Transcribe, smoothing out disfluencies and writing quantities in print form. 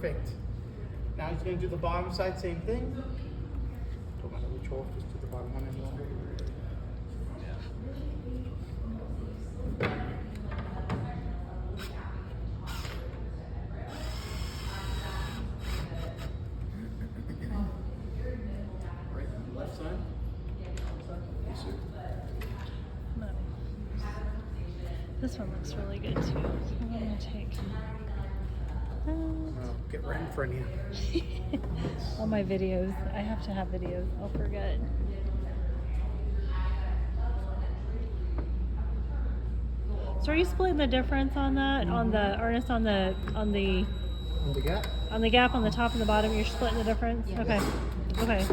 Perfect. Now he's going to do the bottom side, same thing. Don't matter which hole, just do the bottom one as well. Right on the left side. Yes, sir. This one looks really good too. I'm gonna take Well, get right in front of you. all my videos. I have to have videos. I'll forget. So are you splitting the difference on that? On the Ernest on the On the gap? gap on the top and the bottom? You're splitting the difference? Yeah. Okay. Okay.